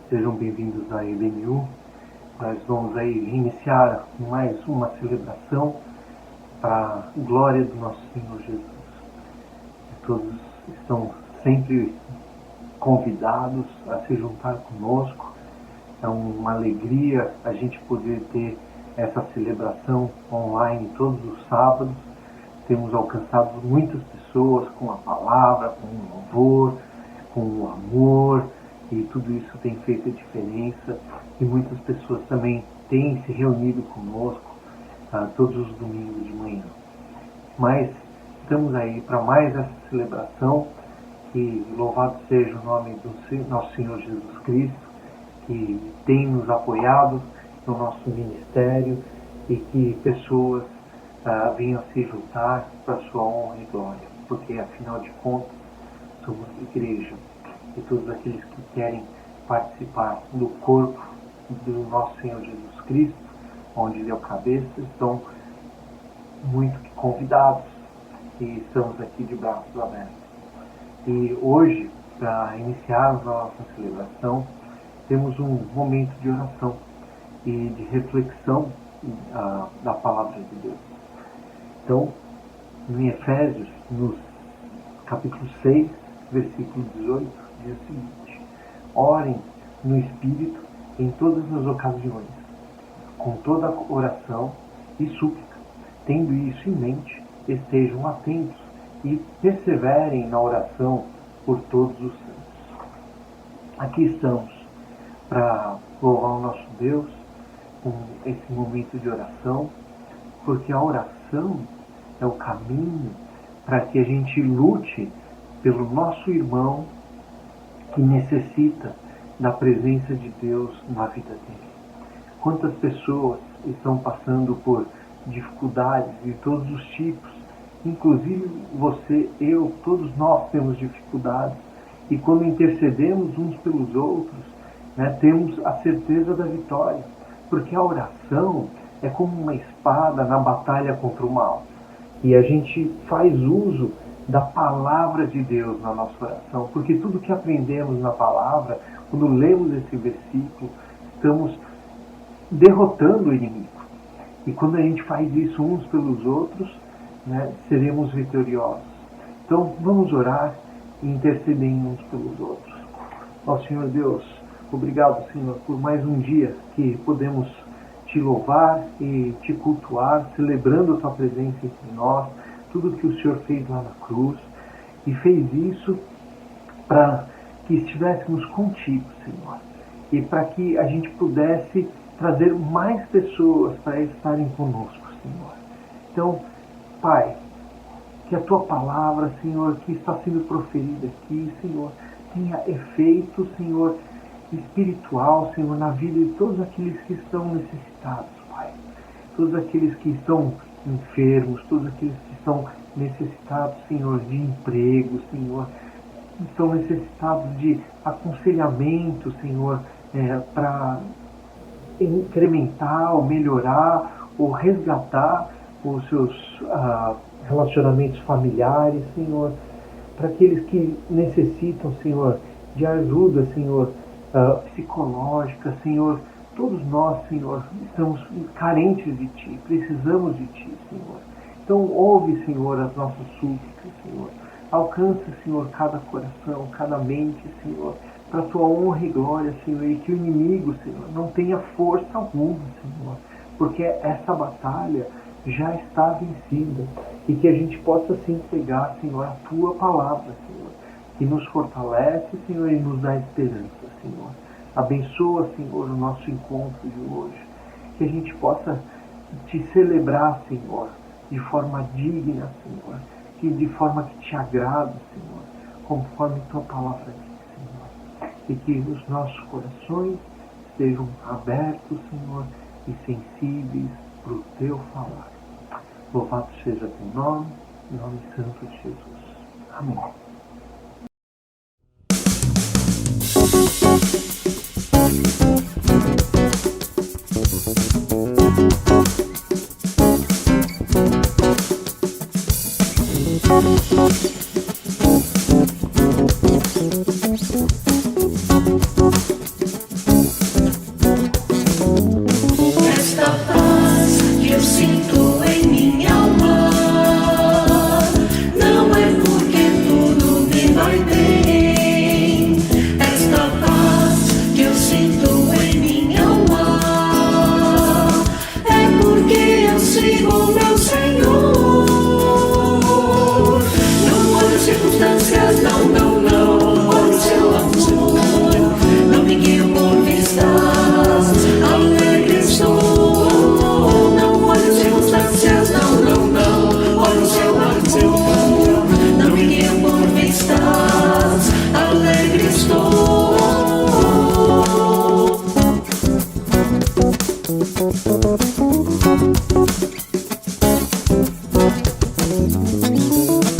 Sejam bem-vindos à EBNU. Nós vamos aí iniciar mais uma celebração para a glória do nosso Senhor Jesus. Todos estão sempre convidados a se juntar conosco. É uma alegria a gente poder ter essa celebração online todos os sábados. Temos alcançado muitas pessoas com a palavra, com o louvor, com o amor, e tudo isso tem feito a diferença. E muitas pessoas também têm se reunido conosco todos os domingos de manhã. Mas estamos aí para mais essa celebração, que louvado seja o nome do nosso Senhor Jesus Cristo, que tem nos apoiado no nosso ministério e que pessoas venham se juntar para sua honra e glória, porque afinal de contas somos igreja e todos aqueles que querem participar do corpo do nosso Senhor Jesus Cristo, onde Ele é o cabeça, estão muito convidados e estamos aqui de braços abertos. E hoje, para iniciarmos a nossa celebração, temos um momento de oração e de reflexão da palavra de Deus. Então, em Efésios, no capítulo 6, versículo 18, diz o seguinte: orem no Espírito em todas as ocasiões, com toda oração e súplica. Tendo isso em mente, estejam atentos e perseverem na oração por todos os santos. Aqui estamos para louvar o nosso Deus com esse momento de oração, porque a oração é o caminho para que a gente lute pelo nosso irmão que necessita da presença de Deus na vida dele. Quantas pessoas estão passando por dificuldades de todos os tipos, inclusive você, eu, todos nós temos dificuldades, e quando intercedemos uns pelos outros, temos a certeza da vitória, porque a oração é como uma espada na batalha contra o mal, e a gente faz uso da palavra de Deus na nossa oração, porque tudo que aprendemos na palavra, quando lemos esse versículo, estamos derrotando o inimigo. E quando a gente faz isso uns pelos outros, seremos vitoriosos. Então vamos orar e interceder uns pelos outros. Ó Senhor Deus, obrigado, Senhor, por mais um dia que podemos te louvar e te cultuar, celebrando a tua presença entre nós, tudo que o Senhor fez lá na cruz, e fez isso para que estivéssemos contigo, Senhor, e para que a gente pudesse trazer mais pessoas para estarem conosco, Senhor. Então, Pai, que a tua palavra, Senhor, que está sendo proferida aqui, Senhor, tenha efeito, Senhor, espiritual, Senhor, na vida de todos aqueles que estão necessitados, Pai. Todos aqueles que estão enfermos, todos aqueles que estão necessitados, Senhor, de emprego, Senhor, estão necessitados de aconselhamento, Senhor, para incrementar ou melhorar ou resgatar os seus relacionamentos familiares, Senhor, para aqueles que necessitam, Senhor, de ajuda, Senhor, psicológica, Senhor. Todos nós, Senhor, estamos carentes de Ti, precisamos de Ti, Senhor. Então ouve, Senhor, as nossas súplicas, Senhor. Alcança, Senhor, cada coração, cada mente, Senhor, para a Tua honra e glória, Senhor, e que o inimigo, Senhor, não tenha força alguma, Senhor, porque essa batalha já está vencida, e que a gente possa se entregar, Senhor, à Tua palavra, Senhor, que nos fortalece, Senhor, e nos dá esperança, Senhor. Abençoa, Senhor, o nosso encontro de hoje, que a gente possa Te celebrar, Senhor, de forma digna, Senhor, que de forma que Te agrada, Senhor, conforme Tua palavra diz, Senhor, e que os nossos corações estejam abertos, Senhor, e sensíveis para o Teu falar. Louvado seja Teu nome, em nome santo de Jesus. Amém.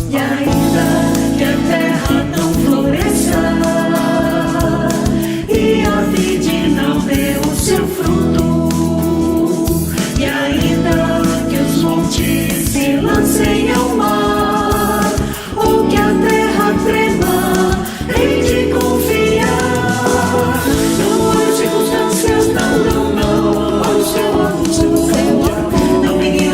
E ainda que a terra não floresça e a vide não dê o seu fruto, e ainda que os montes se lancem ao mar, ou que a terra trema, hei de confiar. Não olhe as circunstâncias, não, não, não. Olhe o seu amor, não me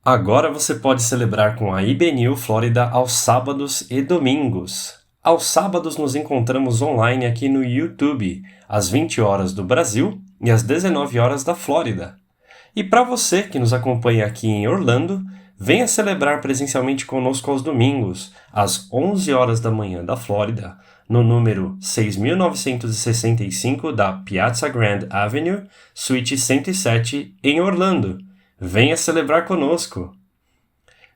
Agora você pode celebrar com a IBNU Flórida aos sábados e domingos. Aos sábados nos encontramos online aqui no YouTube, às 20 horas do Brasil e às 19 horas da Flórida. E para você que nos acompanha aqui em Orlando, venha celebrar presencialmente conosco aos domingos, às 11 horas da manhã da Flórida, no número 6965 da Piazza Grand Avenue, Suíte 107, em Orlando. Venha celebrar conosco.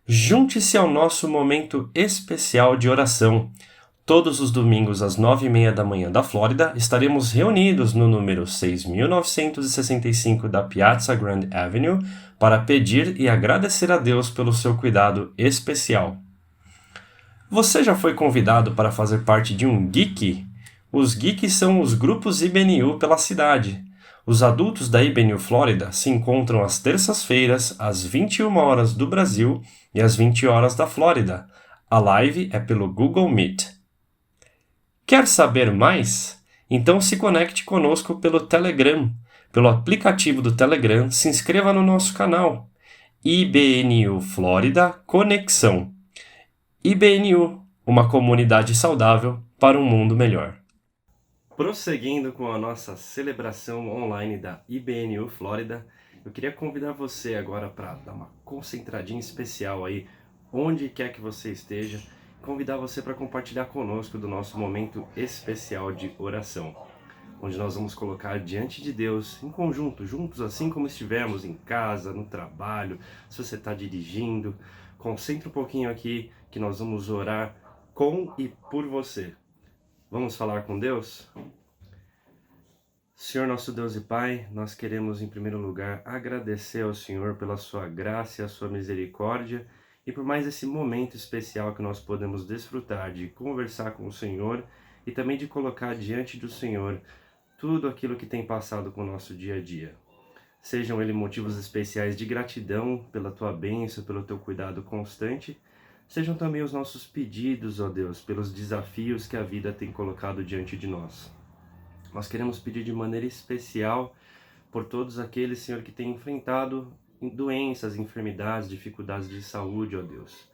Junte-se ao nosso momento especial de oração. Todos os domingos às 9h30 da manhã da Flórida, estaremos reunidos no número 6965 da Piazza Grand Avenue para pedir e agradecer a Deus pelo seu cuidado especial. Você já foi convidado para fazer parte de um Geek? Os Geeks são os grupos IBNU pela cidade. Os adultos da IBNU Flórida se encontram às terças-feiras, às 21 horas do Brasil e às 20 horas da Flórida. A live é pelo Google Meet. Quer saber mais? Então se conecte conosco pelo Telegram. Pelo aplicativo do Telegram, se inscreva no nosso canal. IBNU Flórida Conexão. IBNU, uma comunidade saudável para um mundo melhor. Prosseguindo com a nossa celebração online da IBNU Flórida, eu queria convidar você agora para dar uma concentradinha especial aí, onde quer que você esteja, convidar você para compartilhar conosco do nosso momento especial de oração, onde nós vamos colocar diante de Deus, em conjunto, juntos, assim como estivermos em casa, no trabalho, se você está dirigindo. Concentre um pouquinho aqui que nós vamos orar com e por você. Vamos falar com Deus? Senhor nosso Deus e Pai, nós queremos em primeiro lugar agradecer ao Senhor pela sua graça e a sua misericórdia e por mais esse momento especial que nós podemos desfrutar de conversar com o Senhor e também de colocar diante do Senhor tudo aquilo que tem passado com o nosso dia a dia. Sejam eles motivos especiais de gratidão pela tua bênção, pelo teu cuidado constante. Sejam também os nossos pedidos, ó Deus, pelos desafios que a vida tem colocado diante de nós. Nós queremos pedir de maneira especial por todos aqueles, Senhor, que têm enfrentado doenças, enfermidades, dificuldades de saúde, ó Deus.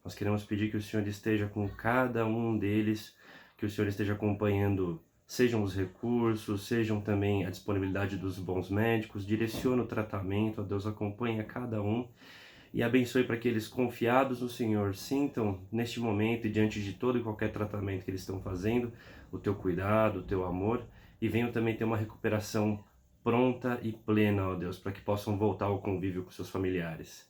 Nós queremos pedir que o Senhor esteja com cada um deles, que o Senhor esteja acompanhando, sejam os recursos, sejam também a disponibilidade dos bons médicos, direcione o tratamento, ó Deus, acompanhe a cada um e abençoe para que eles, confiados no Senhor, sintam neste momento e diante de todo e qualquer tratamento que eles estão fazendo, o teu cuidado, o teu amor, e venham também ter uma recuperação pronta e plena, ó Deus, para que possam voltar ao convívio com seus familiares.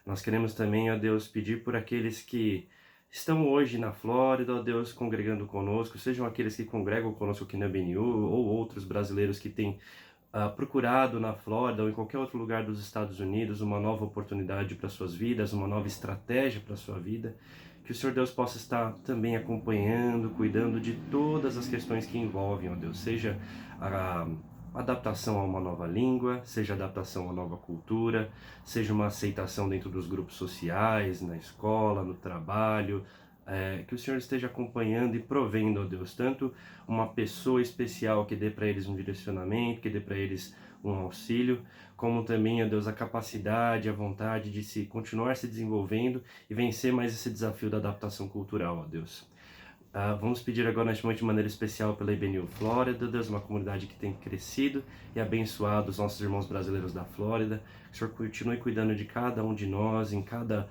Nós queremos também, ó Deus, pedir por aqueles que estão hoje na Flórida, ó Deus, congregando conosco, sejam aqueles que congregam conosco aqui na IBNU ou outros brasileiros que têm procurado na Flórida ou em qualquer outro lugar dos Estados Unidos uma nova oportunidade para suas vidas, uma nova estratégia para sua vida, que o Senhor Deus possa estar também acompanhando, cuidando de todas as questões que envolvem, ó Deus, seja a adaptação a uma nova língua, seja adaptação a uma nova cultura, seja uma aceitação dentro dos grupos sociais, na escola, no trabalho, que o Senhor esteja acompanhando e provendo, ó Deus, tanto uma pessoa especial que dê para eles um direcionamento, que dê para eles um auxílio, como também, ó Deus, a capacidade, a vontade de continuar se desenvolvendo e vencer mais esse desafio da adaptação cultural, ó Deus. Vamos pedir agora neste momento de maneira especial pela IBNU Flórida, Deus, uma comunidade que tem crescido e abençoado os nossos irmãos brasileiros da Flórida. Que o Senhor continue cuidando de cada um de nós, em cada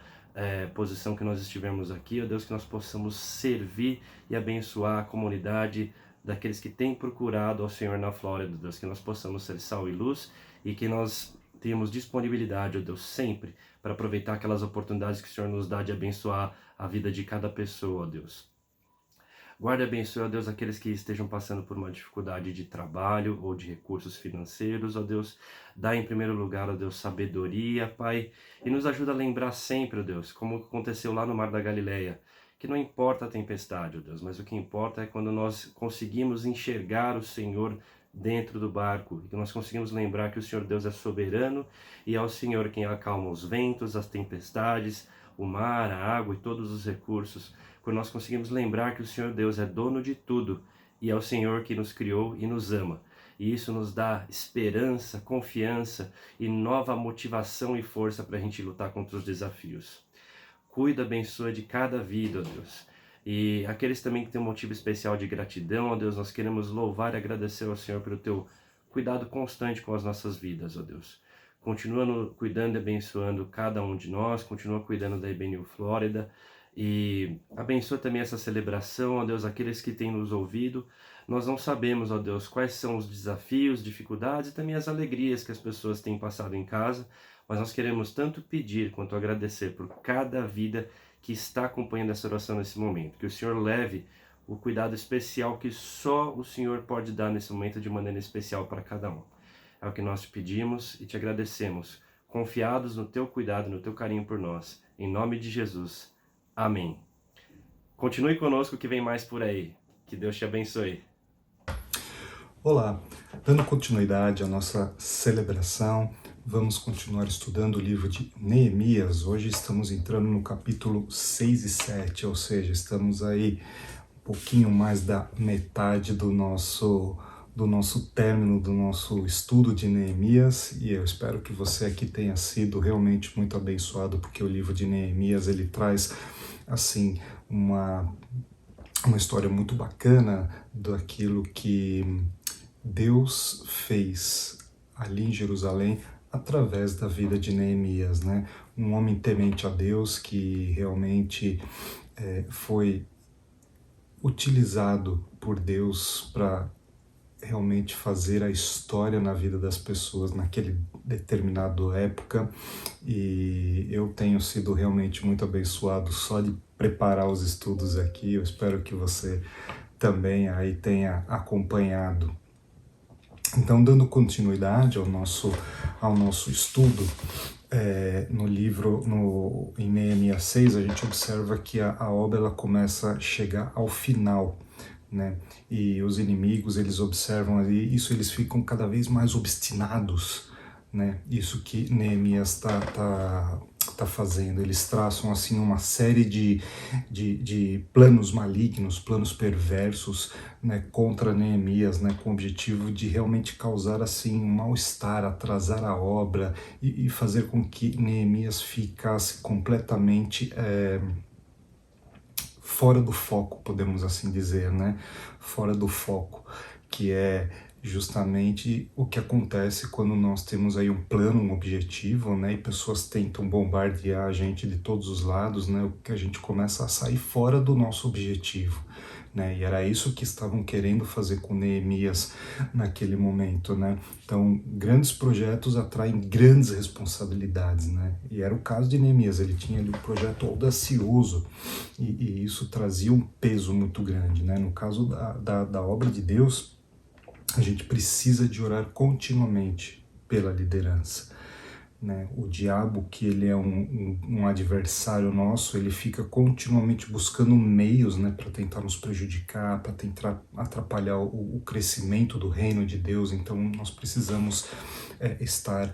posição que nós estivermos aqui, ó Deus, que nós possamos servir e abençoar a comunidade daqueles que têm procurado ao Senhor na Flórida, Deus, que nós possamos ser sal e luz e que nós tenhamos disponibilidade, ó Deus, sempre para aproveitar aquelas oportunidades que o Senhor nos dá de abençoar a vida de cada pessoa, ó Deus. Guarda e abençoe, ó Deus, aqueles que estejam passando por uma dificuldade de trabalho ou de recursos financeiros, ó Deus. Dá em primeiro lugar, ó Deus, sabedoria, Pai, e nos ajuda a lembrar sempre, ó Deus, como aconteceu lá no Mar da Galileia, que não importa a tempestade, ó Deus, mas o que importa é quando nós conseguimos enxergar o Senhor dentro do barco, e que nós conseguimos lembrar que o Senhor Deus é soberano e é o Senhor quem acalma os ventos, as tempestades, o mar, a água e todos os recursos. Quando nós conseguimos lembrar que o Senhor Deus é dono de tudo e é o Senhor que nos criou e nos ama. e isso nos dá esperança, confiança e nova motivação e força para a gente lutar contra os desafios. Cuida, abençoa de cada vida, ó Deus. E aqueles também que têm um motivo especial de gratidão, ó Deus, nós queremos louvar e agradecer ao Senhor pelo teu cuidado constante com as nossas vidas, ó Deus. Continua cuidando e abençoando cada um de nós, continua cuidando da IBNU Flórida e abençoa também essa celebração, ó Deus, aqueles que têm nos ouvido. Nós não sabemos, ó Deus, quais são os desafios, dificuldades e também as alegrias que as pessoas têm passado em casa, mas nós queremos tanto pedir quanto agradecer por cada vida que está acompanhando essa oração nesse momento. Que o Senhor leve o cuidado especial que só o Senhor pode dar nesse momento de maneira especial para cada um. É o que nós te pedimos e te agradecemos, confiados no teu cuidado, no teu carinho por nós. Em nome de Jesus. Amém. Continue conosco que vem mais por aí. Que Deus te abençoe. Olá, dando continuidade à nossa celebração, vamos continuar estudando o livro de Neemias. Hoje estamos entrando no capítulo 6 e 7, ou seja, estamos aí um pouquinho mais da metade do nosso término do nosso estudo de Neemias, e eu espero que você aqui tenha sido realmente muito abençoado, porque o livro de Neemias ele traz assim uma história muito bacana daquilo que Deus fez ali em Jerusalém através da vida de Neemias, né? Um homem temente a Deus que realmente foi utilizado por Deus para realmente fazer a história na vida das pessoas naquele determinado época, e eu tenho sido realmente muito abençoado só de preparar os estudos aqui. Eu espero que você também aí tenha acompanhado. Então, dando continuidade ao nosso estudo, no livro, em Neemias 6, a gente observa que a obra ela começa a chegar ao final, né? E os inimigos, eles observam ali, isso eles ficam cada vez mais obstinados, né? Isso que Neemias está fazendo. Eles traçam assim uma série de planos malignos, planos perversos, né, contra Neemias, né, com o objetivo de realmente causar assim um mal-estar, atrasar a obra e fazer com que Neemias ficasse completamente fora do foco, podemos assim dizer, né? Fora do foco, que é justamente o que acontece quando nós temos aí um plano, um objetivo, né? E pessoas tentam bombardear a gente de todos os lados, né? O que a gente começa a sair fora do nosso objetivo, né? E era isso que estavam querendo fazer com Neemias naquele momento, né? Então, grandes projetos atraem grandes responsabilidades, né? E era o caso de Neemias. Ele tinha ali um projeto audacioso e isso trazia um peso muito grande, né? No caso da obra de Deus, a gente precisa de orar continuamente pela liderança, né? O diabo, que ele é um adversário nosso, ele fica continuamente buscando meios, né, para tentar nos prejudicar, para tentar atrapalhar o crescimento do reino de Deus. Então nós precisamos estar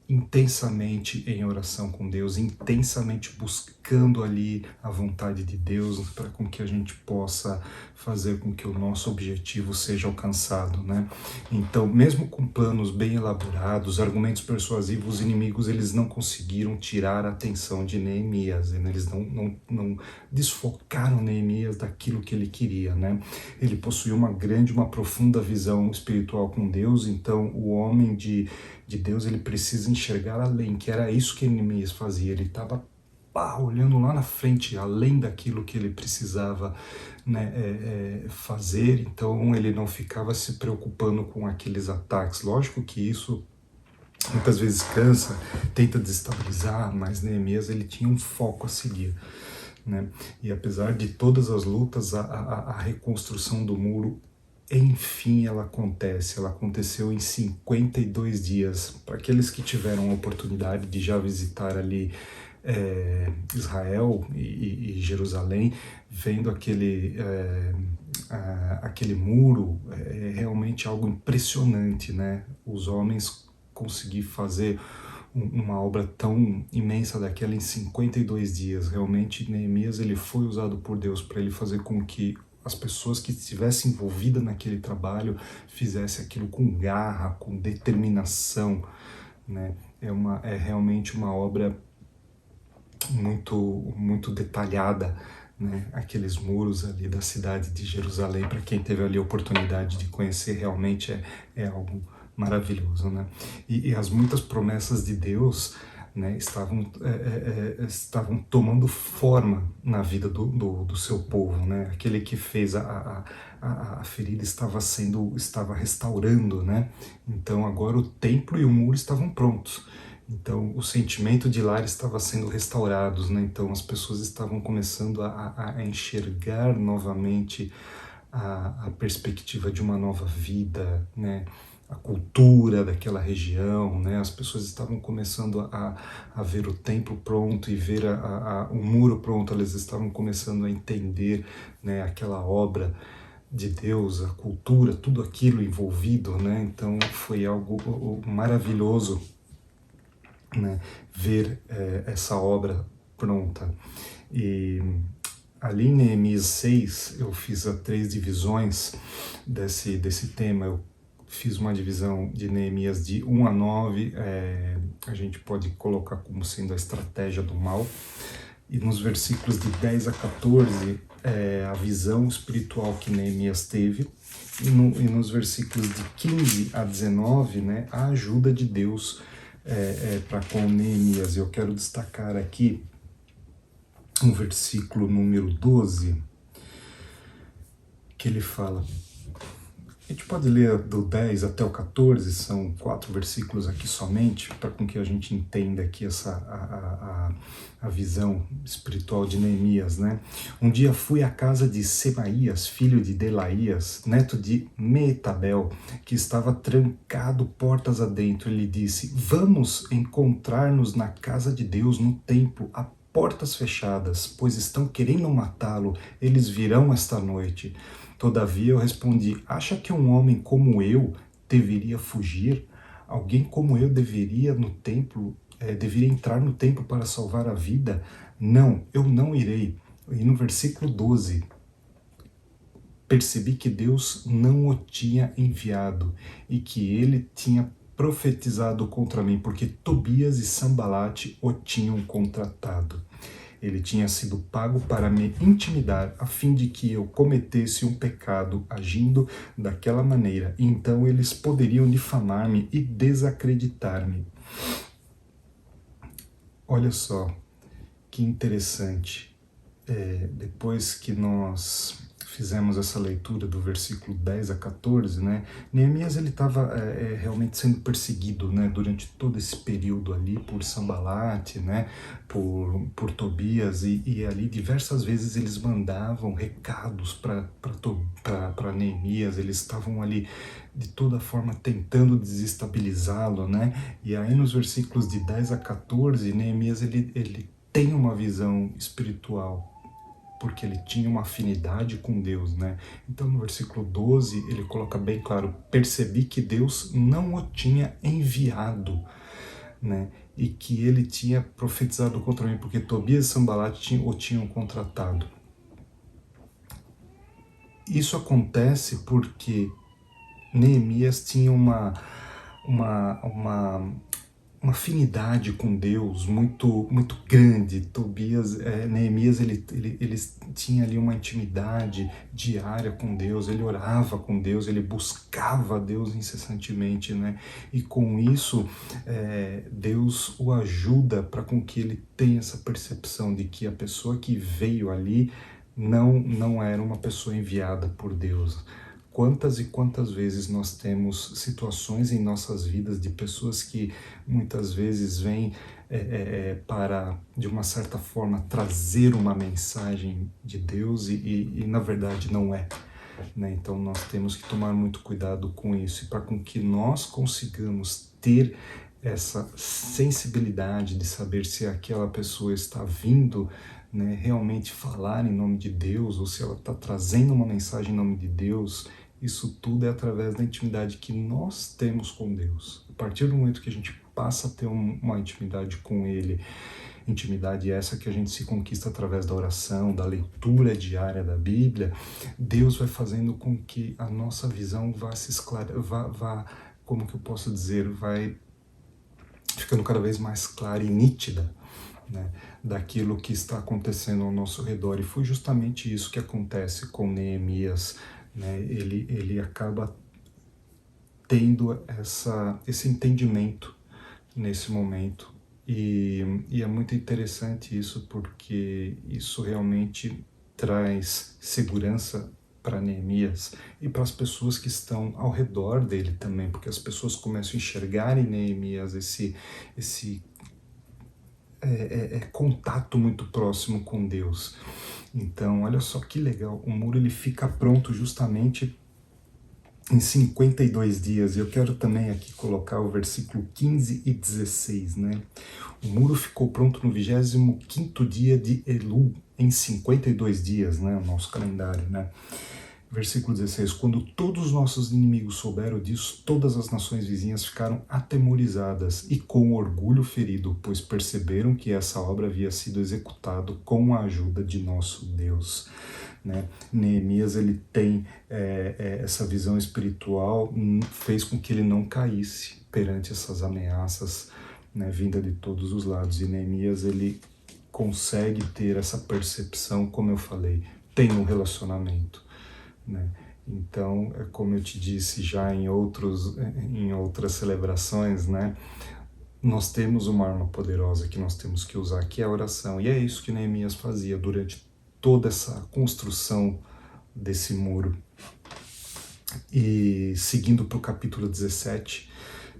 intensamente em oração com Deus, intensamente buscando ali a vontade de Deus, para com que a gente possa fazer com que o nosso objetivo seja alcançado, né? Então, mesmo com planos bem elaborados, argumentos persuasivos, os inimigos eles não conseguiram tirar a atenção de Neemias, né? Eles não desfocaram Neemias daquilo que ele queria, né? Ele possuía uma profunda visão espiritual com Deus. Então o homem de Deus, ele precisa enxergar além, que era isso que Neemias fazia. Ele estava olhando lá na frente, além daquilo que ele precisava, né, fazer. Então ele não ficava se preocupando com aqueles ataques. Lógico que isso muitas vezes cansa, tenta desestabilizar, mas Neemias ele tinha um foco a seguir, né? E apesar de todas as lutas, a reconstrução do muro, enfim, ela aconteceu em 52 dias. Para aqueles que tiveram a oportunidade de já visitar ali Israel e Jerusalém, vendo aquele muro, é realmente algo impressionante, né? Os homens conseguiram fazer uma obra tão imensa daquela em 52 dias. Realmente Neemias ele foi usado por Deus para ele fazer com que as pessoas que estivessem envolvidas naquele trabalho fizessem aquilo com garra, com determinação, né? É realmente uma obra muito detalhada, né? Aqueles muros ali da cidade de Jerusalém, para quem teve ali a oportunidade de conhecer, realmente é algo maravilhoso, né? E as muitas promessas de Deus, né, estavam tomando forma na vida do seu povo, né? Aquele que fez a ferida estava restaurando, né? Então agora o templo e o muro estavam prontos. Então o sentimento de lar estava sendo restaurados, né? Então as pessoas estavam começando a enxergar novamente a perspectiva de uma nova vida, né? A cultura daquela região, né? As pessoas estavam começando a ver o templo pronto e ver o muro pronto, elas estavam começando a entender, né, aquela obra de Deus, a cultura, tudo aquilo envolvido, né? Então foi algo maravilhoso, né, ver essa obra pronta. E ali em Neemias 6 eu fiz 3 divisões desse tema. Eu fiz uma divisão de Neemias de 1 a 9, a gente pode colocar como sendo a estratégia do mal, e nos versículos de 10 a 14 a visão espiritual que Neemias teve, e nos versículos de 15 a 19, né, a ajuda de Deus para com Neemias. Eu quero destacar aqui um versículo número 12, que ele fala, a gente pode ler do 10 até o 14, são 4 versículos aqui somente, para com que a gente entenda aqui a visão espiritual de Neemias, né? Um dia fui à casa de Semaías, filho de Delaías, neto de Meetabel, que estava trancado portas adentro. Ele disse: vamos encontrar-nos na casa de Deus, no templo, a portas fechadas, pois estão querendo matá-lo. Eles virão esta noite. Todavia eu respondi: acha que um homem como eu deveria fugir? Alguém como eu deveria entrar no templo para salvar a vida? Não, eu não irei. E no versículo 12, percebi que Deus não o tinha enviado e que ele tinha profetizado contra mim, porque Tobias e Sambalate o tinham contratado. Ele tinha sido pago para me intimidar, a fim de que eu cometesse um pecado agindo daquela maneira. E então eles poderiam difamar-me e desacreditar-me. Olha só, que interessante. Depois que nós fizemos essa leitura do versículo 10 a 14, né, Neemias ele estava realmente sendo perseguido, né, durante todo esse período ali por Sambalate, né, por Tobias, e ali diversas vezes eles mandavam recados para Neemias. Eles estavam ali de toda forma tentando desestabilizá-lo, né, e aí nos versículos de 10 a 14, Neemias ele tem uma visão espiritual, porque ele tinha uma afinidade com Deus, né? Então no versículo 12 ele coloca bem claro: percebi que Deus não o tinha enviado, né? E que ele tinha profetizado contra mim, porque Tobias e Sambalate o tinham contratado. Isso acontece porque Neemias tinha uma afinidade com Deus muito grande. Neemias ele tinha ali uma intimidade diária com Deus. Ele orava com Deus, ele buscava Deus incessantemente, né? E com isso Deus o ajuda para com que ele tenha essa percepção de que a pessoa que veio ali não era uma pessoa enviada por Deus. Quantas e quantas vezes nós temos situações em nossas vidas de pessoas que muitas vezes vêm para, de uma certa forma, trazer uma mensagem de Deus e na verdade não é, né? Então nós temos que tomar muito cuidado com isso, e para com que nós consigamos ter essa sensibilidade de saber se aquela pessoa está vindo, né, realmente falar em nome de Deus, ou se ela está trazendo uma mensagem em nome de Deus. Isso tudo é através da intimidade que nós temos com Deus. A partir do momento que a gente passa a ter uma intimidade com Ele, intimidade essa que a gente se conquista através da oração, da leitura diária da Bíblia, Deus vai fazendo com que a nossa visão vá se como que eu posso dizer, vai ficando cada vez mais clara e nítida, né, daquilo que está acontecendo ao nosso redor. E foi justamente isso que acontece com Neemias, né? Ele acaba tendo esse entendimento nesse momento. E é muito interessante isso, porque isso realmente traz segurança para Neemias e para as pessoas que estão ao redor dele também, porque as pessoas começam a enxergar em Neemias esse contato muito próximo com Deus. Então, olha só que legal, o muro ele fica pronto justamente em 52 dias. Eu quero também aqui colocar o versículo 15 e 16, né? O muro ficou pronto no 25º dia de Elul, em 52 dias, né? O nosso calendário, né? Versículo 16, quando todos os nossos inimigos souberam disso, todas as nações vizinhas ficaram atemorizadas e com orgulho ferido, pois perceberam que essa obra havia sido executada com a ajuda de nosso Deus. Né? Neemias ele tem essa visão espiritual, fez com que ele não caísse perante essas ameaças, né, vinda de todos os lados. E Neemias ele consegue ter essa percepção, como eu falei, tem um relacionamento. Né? Então, como eu te disse já em outras celebrações, né, nós temos uma arma poderosa que nós temos que usar, que é a oração. E é isso que Neemias fazia durante toda essa construção desse muro. E seguindo para o capítulo 17,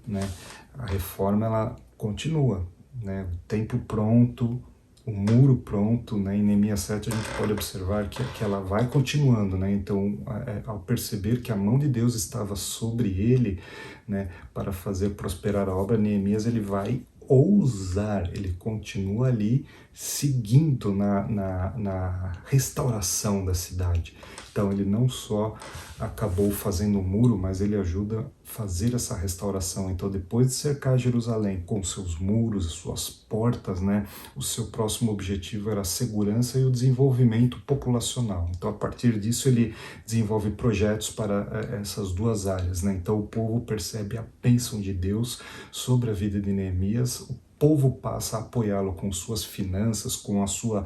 né, a reforma ela continua, né, o templo pronto, o muro pronto, né? Em Neemias 7 a gente pode observar que ela vai continuando, né? Então, ao perceber que a mão de Deus estava sobre ele, né, para fazer prosperar a obra, Neemias ele vai ousar, ele continua ali seguindo na restauração da cidade. Então ele não só acabou fazendo o muro, mas ele ajuda a fazer essa restauração. Então depois de cercar Jerusalém com seus muros, suas portas, né, o seu próximo objetivo era a segurança e o desenvolvimento populacional. Então a partir disso ele desenvolve projetos para essas duas áreas, né? Então o povo percebe a bênção de Deus sobre a vida de Neemias, o povo passa a apoiá-lo com suas finanças, com a sua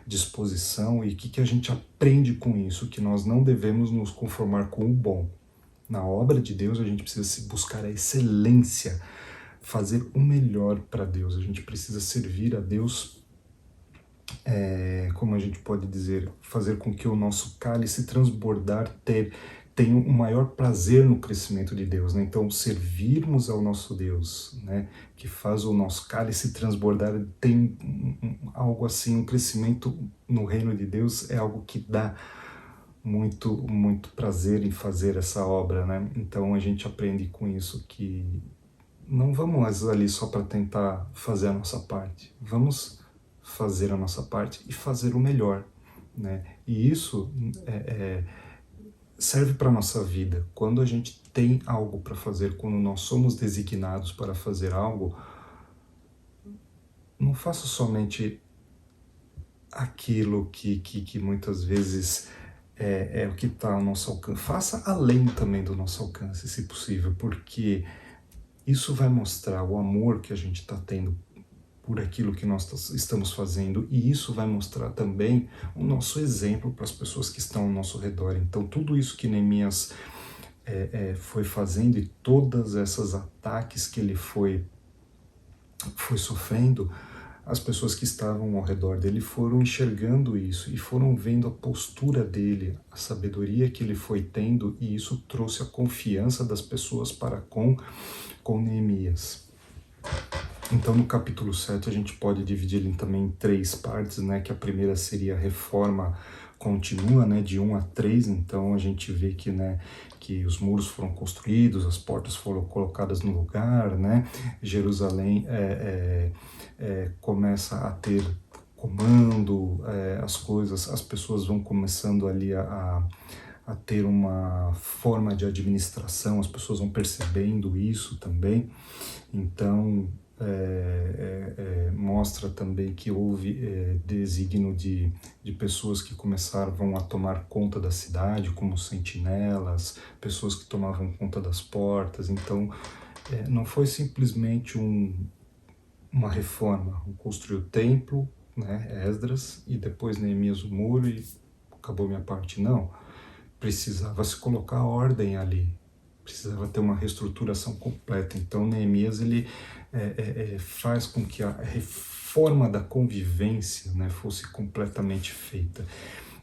disposição. E o que a gente aprende com isso? Que nós não devemos nos conformar com o bom. Na obra de Deus a gente precisa buscar a excelência, fazer o melhor para Deus. A gente precisa servir a Deus, como a gente pode dizer, fazer com que o nosso cálice transbordar tenha um maior prazer no crescimento de Deus, né? Então, servirmos ao nosso Deus, né, que faz o nosso cálice transbordar, tem algo assim, um crescimento no reino de Deus é algo que dá muito, muito prazer em fazer essa obra, né? Então, a gente aprende com isso que não vamos ali só para tentar fazer a nossa parte, vamos fazer a nossa parte e fazer o melhor, né? E isso serve para a nossa vida. Quando a gente tem algo para fazer, quando nós somos designados para fazer algo, não faça somente aquilo que muitas vezes é o que está ao nosso alcance. Faça além também do nosso alcance, se possível, porque isso vai mostrar o amor que a gente está tendo por aquilo que nós estamos fazendo, e isso vai mostrar também o nosso exemplo para as pessoas que estão ao nosso redor. Então tudo isso que Neemias foi fazendo e todas essas ataques que ele foi sofrendo, as pessoas que estavam ao redor dele foram enxergando isso e foram vendo a postura dele, a sabedoria que ele foi tendo, e isso trouxe a confiança das pessoas para com Neemias. Então, no capítulo 7, a gente pode dividir ele também em 3 partes, né? Que a primeira seria a reforma contínua, né? De 1 a 3. Então, a gente vê que, né, que os muros foram construídos, as portas foram colocadas no lugar, né? Jerusalém começa a ter comando, as pessoas vão começando ali a ter uma forma de administração, as pessoas vão percebendo isso também. Então, mostra também que houve desígnio de pessoas que começaram a tomar conta da cidade, como sentinelas, pessoas que tomavam conta das portas. Então, não foi simplesmente uma reforma. Construiu o templo, né, Esdras, e depois Neemias o muro e acabou minha parte. Não, precisava se colocar ordem ali, precisava ter uma reestruturação completa. Então Neemias ele faz com que a reforma da convivência, né, fosse completamente feita.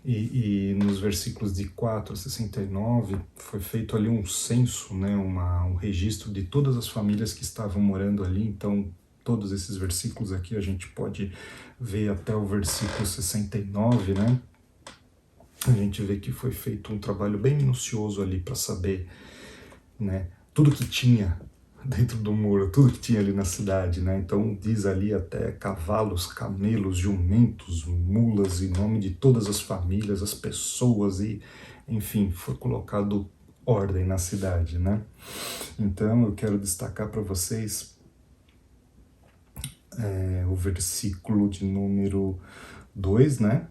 E nos versículos de 4 a 69 foi feito ali um censo, né, um registro de todas as famílias que estavam morando ali. Então todos esses versículos aqui a gente pode ver até o versículo 69, né? A gente vê que foi feito um trabalho bem minucioso ali para saber, né, tudo que tinha dentro do muro, tudo que tinha ali na cidade, né? Então diz ali até cavalos, camelos, jumentos, mulas, em nome de todas as famílias, as pessoas, e enfim, foi colocado ordem na cidade, né? Então eu quero destacar para vocês o versículo de número 2, né?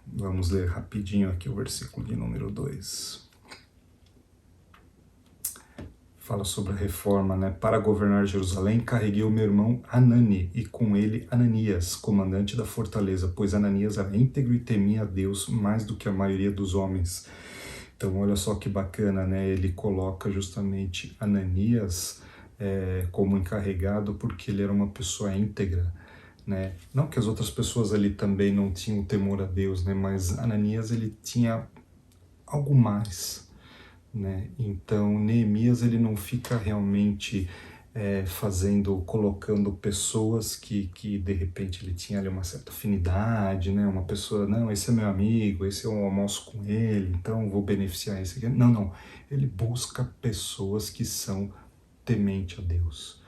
Vamos ler rapidinho aqui o versículo de número 2. Fala sobre a reforma, né? Para governar Jerusalém, carreguei o meu irmão Hanani, e com ele Ananias, comandante da fortaleza, pois Ananias era íntegro e temia a Deus mais do que a maioria dos homens. Então, olha só que bacana, né? Ele coloca justamente Ananias como encarregado porque ele era uma pessoa íntegra, né? Não que as outras pessoas ali também não tinham temor a Deus, né? Mas Ananias, ele tinha algo mais, né? Então Neemias ele não fica realmente colocando pessoas que de repente ele tinha ali uma certa afinidade, né? Uma pessoa, não, esse é meu amigo, esse eu almoço com ele, então vou beneficiar esse aqui. Não, ele busca pessoas que são temente a Deus,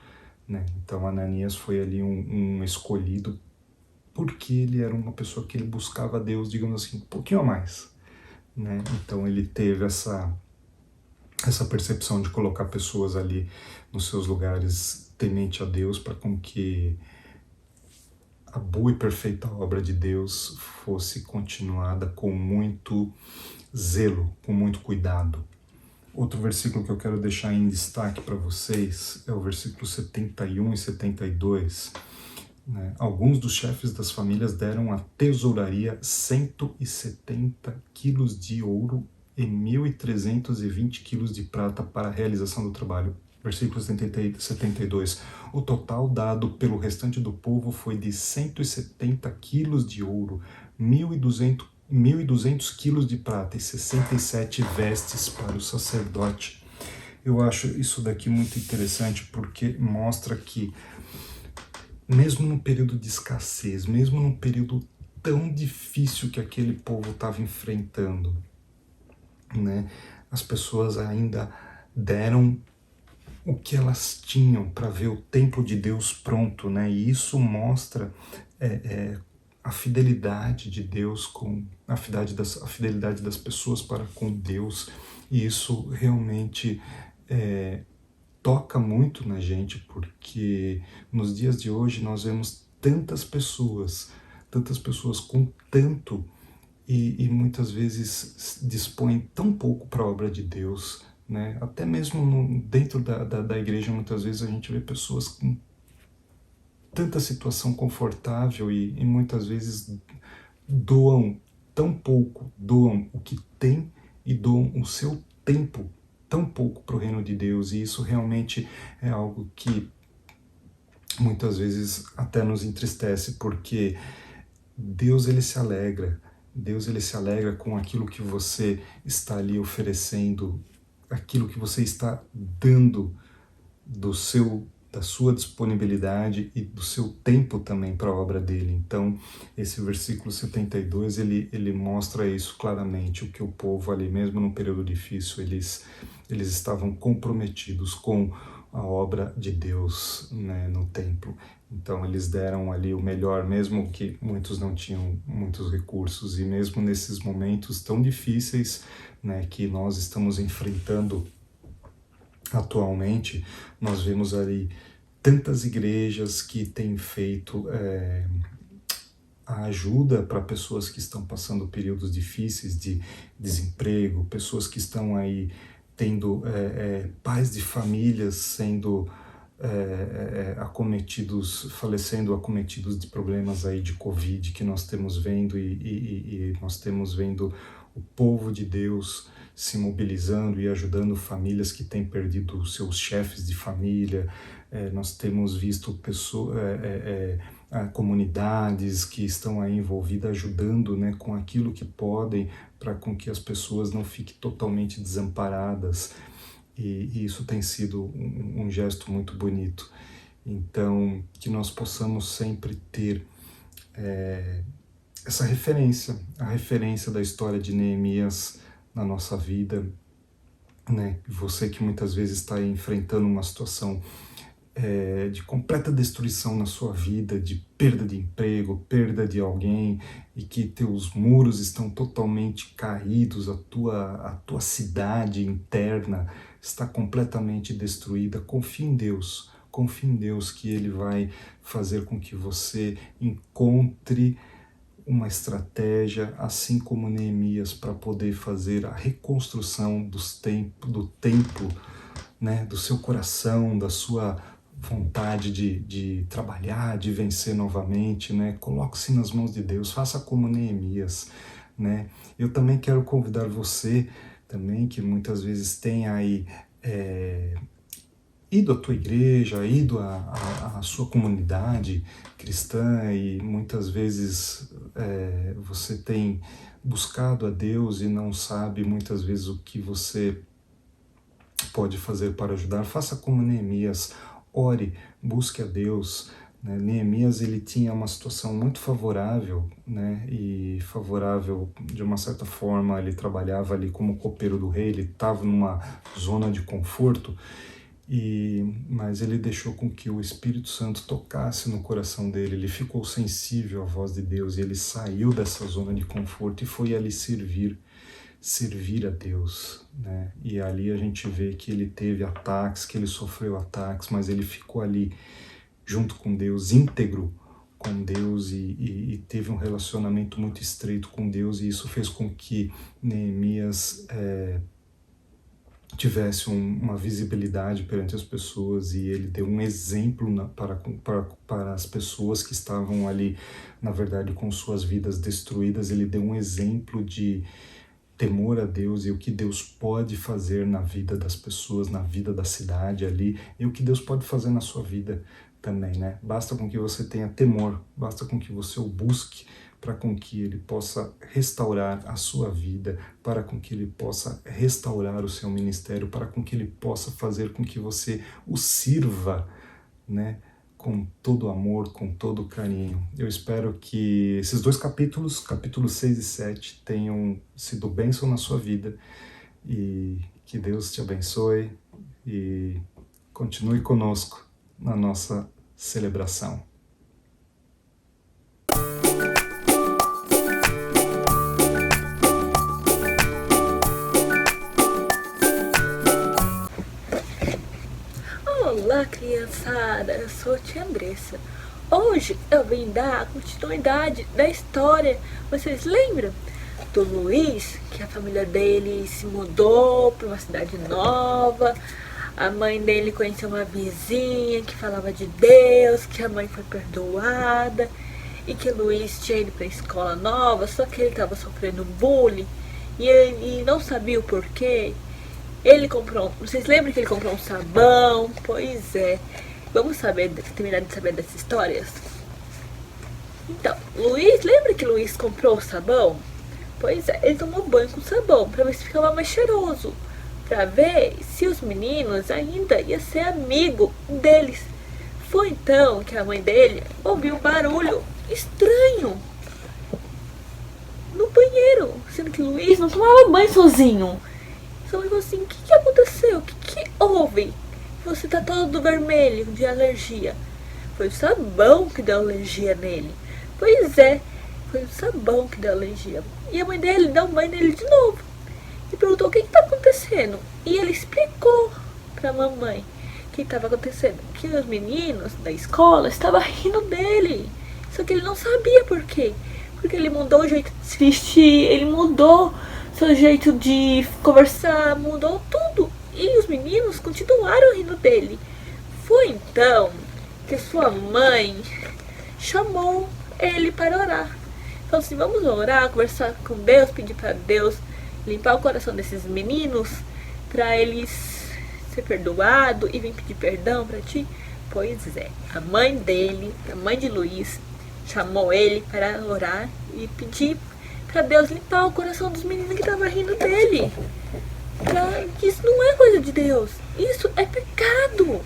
né? Então Ananias foi ali um escolhido porque ele era uma pessoa que ele buscava a Deus, digamos assim, um pouquinho a mais, né? Então ele teve essa percepção de colocar pessoas ali nos seus lugares temente a Deus, para com que a boa e perfeita obra de Deus fosse continuada com muito zelo, com muito cuidado. Outro versículo que eu quero deixar em destaque para vocês é o versículo 71 e 72. Né? Alguns dos chefes das famílias deram à tesouraria 170 quilos de ouro e 1.320 quilos de prata para a realização do trabalho. Versículo 72. O total dado pelo restante do povo foi de 170 quilos de ouro, 1.200 quilos de prata e 67 vestes para o sacerdote. Eu acho isso daqui muito interessante porque mostra que mesmo no período de escassez, mesmo num período tão difícil que aquele povo estava enfrentando, né, as pessoas ainda deram o que elas tinham para ver o templo de Deus pronto, né? E isso mostra a fidelidade de Deus, a fidelidade das pessoas para com Deus, e isso realmente toca muito na gente, porque nos dias de hoje nós vemos tantas pessoas com tanto e muitas vezes dispõem tão pouco para a obra de Deus, né? Até mesmo dentro da igreja, muitas vezes a gente vê pessoas com tanta situação confortável e muitas vezes doam tão pouco, doam o que tem e doam o seu tempo tão pouco para o reino de Deus, e isso realmente é algo que muitas vezes até nos entristece, porque Deus ele se alegra com aquilo que você está ali oferecendo, aquilo que você está dando da sua disponibilidade e do seu tempo também para a obra dele. Então, esse versículo 72, ele mostra isso claramente, o que o povo ali, mesmo num período difícil, eles estavam comprometidos com a obra de Deus, né, no templo. Então, eles deram ali o melhor, mesmo que muitos não tinham muitos recursos, e mesmo nesses momentos tão difíceis, né, que nós estamos enfrentando atualmente, nós vemos ali tantas igrejas que têm feito a ajuda para pessoas que estão passando períodos difíceis de desemprego, pessoas que estão aí tendo pais de famílias sendo falecendo acometidos de problemas aí de Covid, que nós temos vendo e nós temos vendo o povo de Deus se mobilizando e ajudando famílias que têm perdido seus chefes de família. Nós temos visto comunidades que estão aí envolvidas ajudando, né, com aquilo que podem, para com que as pessoas não fiquem totalmente desamparadas. E isso tem sido um gesto muito bonito. Então, que nós possamos sempre ter essa referência, a referência da história de Neemias na nossa vida, né? Você que muitas vezes está enfrentando uma situação de completa destruição na sua vida, de perda de emprego, perda de alguém, e que teus muros estão totalmente caídos, a tua cidade interna está completamente destruída. Confie em Deus que Ele vai fazer com que você encontre uma estratégia, assim como Neemias, para poder fazer a reconstrução do templo, né, do seu coração, da sua vontade de trabalhar, de vencer novamente, né? Coloque-se nas mãos de Deus, faça como Neemias, né? Eu também quero convidar você, também, que muitas vezes tem aí ido à tua igreja, ido à sua comunidade cristã, e muitas vezes você tem buscado a Deus e não sabe muitas vezes o que você pode fazer para ajudar. Faça como Neemias, ore, busque a Deus, né? Neemias, ele tinha uma situação muito favorável, né? E favorável de uma certa forma, ele trabalhava ali como copeiro do rei, ele estava numa zona de conforto, mas ele deixou com que o Espírito Santo tocasse no coração dele, ele ficou sensível à voz de Deus, e ele saiu dessa zona de conforto e foi ali servir a Deus, né? E ali a gente vê que ele teve ataques, que ele sofreu ataques, mas ele ficou ali junto com Deus, íntegro com Deus, e teve um relacionamento muito estreito com Deus, e isso fez com que Neemias tivesse uma visibilidade perante as pessoas, e ele deu um exemplo para as pessoas que estavam ali, na verdade, com suas vidas destruídas. Ele deu um exemplo de temor a Deus e o que Deus pode fazer na vida das pessoas, na vida da cidade ali, e o que Deus pode fazer na sua vida também, né? Basta com que você tenha temor, basta com que você o busque, para com que Ele possa restaurar a sua vida, para com que Ele possa restaurar o seu ministério, para com que Ele possa fazer com que você o sirva, né, com todo amor, com todo carinho. Eu espero que esses dois capítulos 6 e 7, tenham sido bênção na sua vida, e que Deus te abençoe e continue conosco na nossa celebração. Olá, criançada, eu sou a tia Andressa. Hoje eu vim dar continuidade da história. Vocês lembram do Luiz, que a família dele se mudou para uma cidade nova? A mãe dele conheceu uma vizinha que falava de Deus, que a mãe foi perdoada, e que o Luiz tinha ido para a escola nova, só que ele estava sofrendo bullying e não sabia o porquê. Vocês lembram que ele comprou um sabão? Pois é. Vamos terminar de saber dessas histórias? Então, lembra que Luiz comprou o sabão? Pois é, ele tomou banho com sabão para ver se ficava mais cheiroso, para ver se os meninos ainda iam ser amigo deles. Foi então que a mãe dele ouviu um barulho estranho no banheiro, sendo que Luiz não tomava banho sozinho. Então ele falou assim: o que aconteceu? O que houve? Você tá todo vermelho de alergia. Foi o sabão que deu alergia nele. Pois é, foi o sabão que deu alergia. E a mãe dele deu banho nele de novo e perguntou: o que tá acontecendo? E ele explicou pra mamãe que que estava acontecendo? Que os meninos da escola estavam rindo dele. Só que ele não sabia por quê. Porque ele mudou o jeito de se vestir, ele mudou seu jeito de conversar, mudou tudo. E os meninos continuaram rindo dele. Foi então que sua mãe chamou ele para orar. Falou assim, vamos orar, conversar com Deus, pedir para Deus limpar o coração desses meninos, para eles ser perdoados e vir pedir perdão para ti. Pois é, a mãe dele, a mãe de Luiz, chamou ele para orar e pedir para Deus limpar o coração dos meninos que estavam rindo dele. Isso não é coisa de Deus, isso é pecado.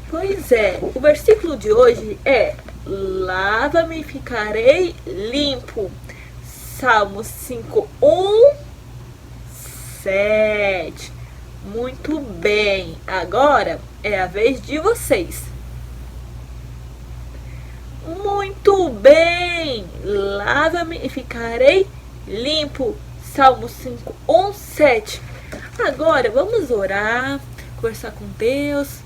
Pois é, o versículo de hoje é: lava-me e ficarei limpo. Salmos 5:1-7. Muito bem, agora é a vez de vocês. Muito bem, lava-me e ficarei limpo. Salmos 5:1-7. Agora vamos orar, conversar com Deus,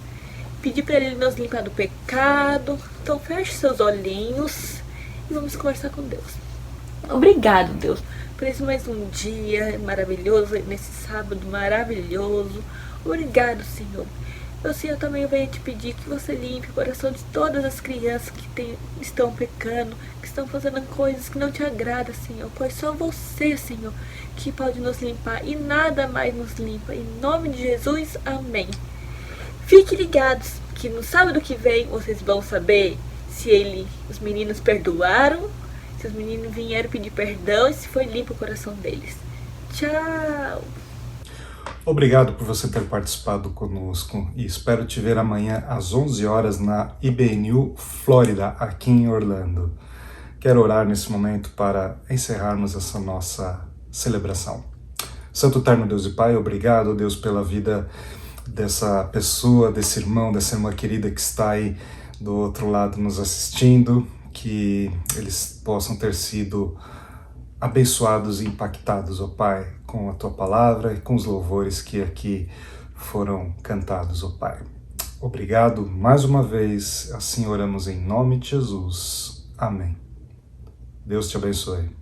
pedir para Ele nos limpar do pecado. Então feche seus olhinhos e vamos conversar com Deus. Obrigado, Deus, por esse mais um dia maravilhoso, nesse sábado maravilhoso. Obrigado, Senhor. Eu também venho te pedir que você limpe o coração de todas as crianças que estão pecando, que estão fazendo coisas que não te agradam, Senhor. Pois só você, Senhor, que pode nos limpar e nada mais nos limpa. Em nome de Jesus, amém. Fiquem ligados que no sábado que vem vocês vão saber se os meninos perdoaram, se os meninos vieram pedir perdão e se foi limpo o coração deles. Tchau! Obrigado por você ter participado conosco e espero te ver amanhã às 11 horas na IBNU Flórida, aqui em Orlando. Quero orar nesse momento para encerrarmos essa nossa celebração. Santo Eterno Deus e Pai, obrigado, Deus, pela vida dessa pessoa, desse irmão, dessa irmã querida que está aí do outro lado nos assistindo, que eles possam ter sido abençoados e impactados, ó Pai, com a Tua Palavra e com os louvores que aqui foram cantados, ó Pai. Obrigado mais uma vez, assim oramos em nome de Jesus. Amém. Deus te abençoe.